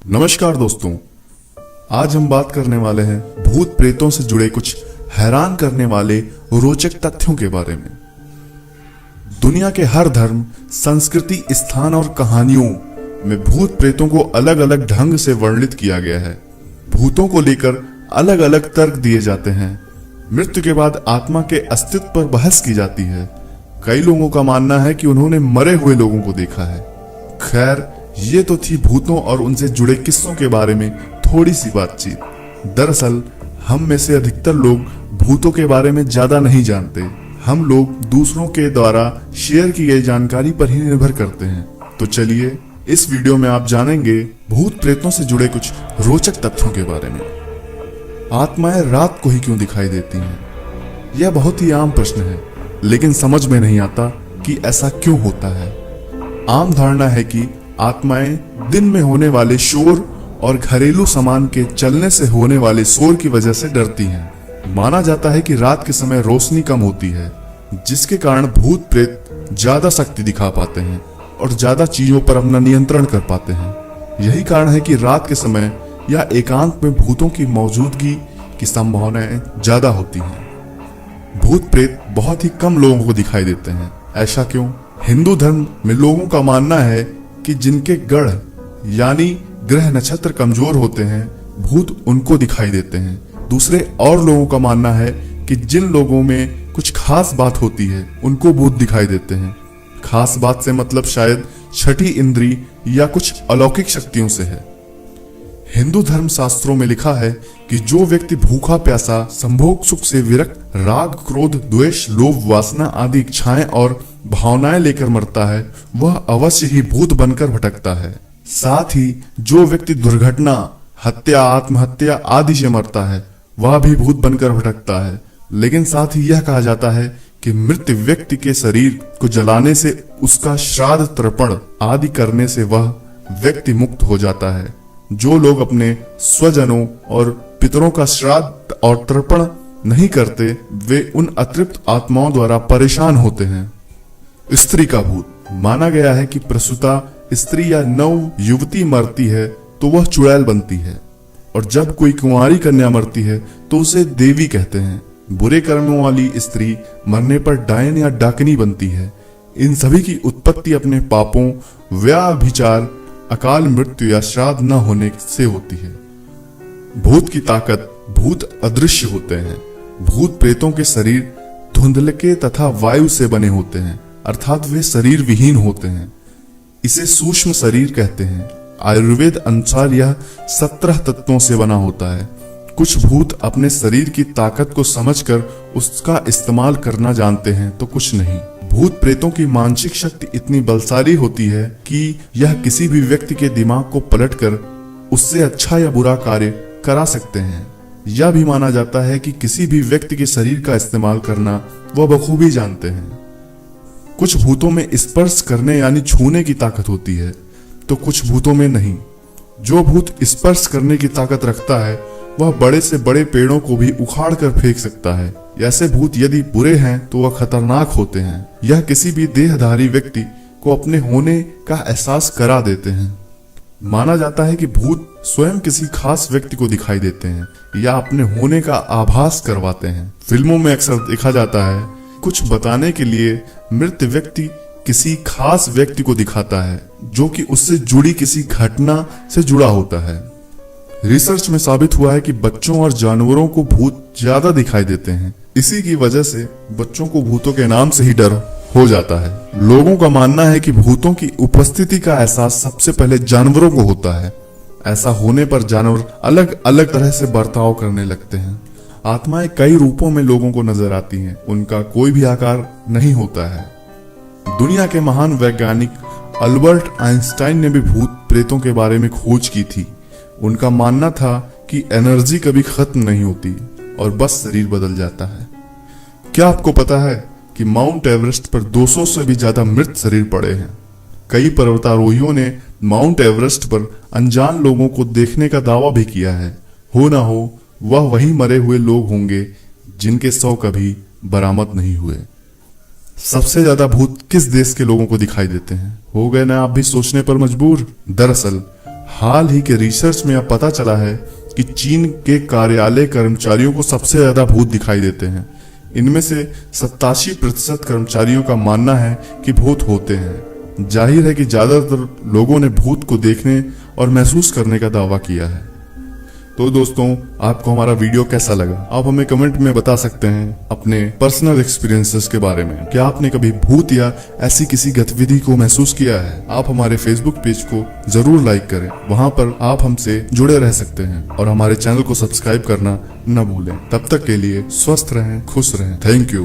नमस्कार दोस्तों, आज हम बात करने वाले हैं भूत प्रेतों से जुड़े कुछ हैरान करने वाले रोचक तथ्यों के बारे में। दुनिया के हर धर्म, संस्कृति, स्थान और कहानियों में भूत प्रेतों को अलग अलग ढंग से वर्णित किया गया है। भूतों को लेकर अलग अलग तर्क दिए जाते हैं। मृत्यु के बाद आत्मा के अस्तित्व पर बहस की जाती है। कई लोगों का मानना है कि उन्होंने मरे हुए लोगों को देखा है। खैर, ये तो थी भूतों और उनसे जुड़े किस्सों के बारे में थोड़ी सी बातचीत। दरअसल हम में से अधिकतर लोग भूतों के बारे में ज्यादा नहीं जानते। हम लोग दूसरों के द्वारा शेयर की गई जानकारी पर ही निर्भर करते हैं। तो चलिए, इस वीडियो में आप जानेंगे भूत प्रेतों से जुड़े कुछ रोचक तथ्यों के बारे में। आत्माएं रात को ही क्यों दिखाई देती हैं? यह बहुत ही आम प्रश्न है, लेकिन समझ में नहीं आता कि ऐसा क्यों होता है। आम धारणा है कि आत्माएं दिन में होने वाले शोर और घरेलू सामान के चलने से होने वाले शोर की वजह से डरती हैं। माना जाता है कि रात के समय रोशनी कम होती है, जिसके कारण भूत प्रेत ज्यादा शक्ति दिखा पाते हैं और ज्यादा चीजों पर अपना नियंत्रण कर पाते हैं। यही कारण है कि रात के समय या एकांत में भूतों की मौजूदगी की संभावनाएं ज्यादा होती हैं। भूत प्रेत बहुत ही कम लोगों को दिखाई देते हैं। ऐसा क्यों? हिंदू धर्म में लोगों का मानना है कि जिनके गढ़ यानी ग्रह नक्षत्र कमजोर होते हैं, भूत उनको दिखाई देते हैं। दूसरे और लोगों का मानना है कि जिन लोगों में कुछ खास बात होती है, उनको भूत दिखाई देते हैं। खास बात से मतलब शायद छठी इंद्री या कुछ अलौकिक शक्तियों से है। हिंदू धर्म शास्त्रों में लिखा है कि जो व्यक्ति भूखा प्यासा, संभोग सुख से विरक्त, राग, क्रोध, द्वेष, लोभ, वासना आदि इच्छाएं और भावनाएं लेकर मरता है, वह अवश्य ही भूत बनकर भटकता है। साथ ही जो व्यक्ति दुर्घटना, हत्या, आत्महत्या आदि से मरता है, वह भी भूत बनकर भटकता है। लेकिन साथ ही यह कहा जाता है कि मृत व्यक्ति के शरीर को जलाने से, उसका श्राद्ध तर्पण आदि करने से वह व्यक्ति मुक्त हो जाता है। जो लोग अपने स्वजनों और पितरों का श्राद्ध और तर्पण नहीं करते, वे उन अतृप्त आत्माओं द्वारा परेशान होते हैं। स्त्री का भूत। माना गया है कि प्रसूता स्त्री या नव युवती मरती है तो वह चुड़ैल बनती है, और जब कोई कुंवारी कन्या मरती है तो उसे देवी कहते हैं। बुरे कर्मों वाली स्त्री मरने पर डायन या डाकनी बनती है। इन सभी की उत्पत्ति अपने पापों, व्याभिचार, अकाल मृत्यु या श्राद्ध न होने से होती है। भूत की ताकत। भूत अदृश्य होते हैं। भूत प्रेतों के शरीर धुंधलके तथा वायु से बने होते हैं, अर्थात वे शरीर विहीन होते हैं। इसे सूक्ष्म शरीर कहते हैं। आयुर्वेद अनुसार यह 17 तत्वों से बना होता है। कुछ भूत अपने शरीर की ताकत को समझकर उसका इस्तेमाल करना जानते हैं, तो कुछ नहीं। भूत प्रेतों की मानसिक शक्ति इतनी बलशाली होती है कि यह किसी भी व्यक्ति के दिमाग को पलटकर उससे अच्छा या बुरा कार्य करा सकते हैं। यह भी माना जाता है कि किसी भी व्यक्ति के शरीर का इस्तेमाल करना वह बखूबी जानते हैं। कुछ भूतों में स्पर्श करने यानी छूने की ताकत होती है, तो कुछ भूतों में नहीं। जो भूत स्पर्श करने की ताकत रखता है, वह बड़े से बड़े पेड़ों को भी उखाड़ कर फेंक सकता है। ऐसे भूत यदि बुरे हैं तो वह खतरनाक होते हैं। यह किसी भी देहधारी व्यक्ति को अपने होने का एहसास करा देते हैं। माना जाता है कि भूत स्वयं किसी खास व्यक्ति को दिखाई देते हैं या अपने होने का आभास करवाते हैं। फिल्मों में अक्सर देखा जाता है, कुछ बताने के लिए मृत व्यक्ति किसी खास व्यक्ति को दिखाता है जो कि उससे जुड़ी किसी घटना से जुड़ा होता है। रिसर्च में साबित हुआ है कि बच्चों और जानवरों को भूत ज्यादा दिखाई देते हैं। इसी की वजह से बच्चों को भूतों के नाम से ही डर हो जाता है। लोगों का मानना है कि भूतों की उपस्थिति का एहसास सबसे पहले जानवरों को होता है। ऐसा होने पर जानवर अलग अलग तरह से बर्ताव करने लगते हैं। आत्माएं कई रूपों में लोगों को नजर आती हैं। उनका कोई भी आकार नहीं होता है। दुनिया के महान वैज्ञानिक अल्बर्ट आइंस्टाइन ने भी भूत प्रेतों के बारे में खोज की थी। उनका मानना था कि एनर्जी कभी खत्म नहीं होती और बस शरीर बदल जाता है। क्या आपको पता है कि माउंट एवरेस्ट पर 200 से भी ज्यादा मृत शरीर पड़े हैं? कई पर्वतारोहियों ने माउंट एवरेस्ट पर अनजान लोगों को देखने का दावा भी किया है। हो ना हो वह वही मरे हुए लोग होंगे जिनके शव कभी बरामद नहीं हुए। सबसे ज्यादा भूत किस देश के लोगों को दिखाई देते हैं? हो गए ना आप भी सोचने पर मजबूर। दरअसल हाल ही के रिसर्च में यह पता चला है कि चीन के कार्यालय कर्मचारियों को सबसे ज्यादा भूत दिखाई देते हैं। इनमें से 87% कर्मचारियों का मानना है कि भूत होते हैं। जाहिर है कि ज्यादातर लोगों ने भूत को देखने और महसूस करने का दावा किया है। तो दोस्तों, आपको हमारा वीडियो कैसा लगा? आप हमें कमेंट में बता सकते हैं अपने पर्सनल एक्सपीरियंसेस के बारे में। क्या आपने कभी भूत या ऐसी किसी गतिविधि को महसूस किया है? आप हमारे फेसबुक पेज को जरूर लाइक करें, वहां पर आप हमसे जुड़े रह सकते हैं और हमारे चैनल को सब्सक्राइब करना न भूलें। तब तक के लिए स्वस्थ रहें, खुश रहें। Thank you.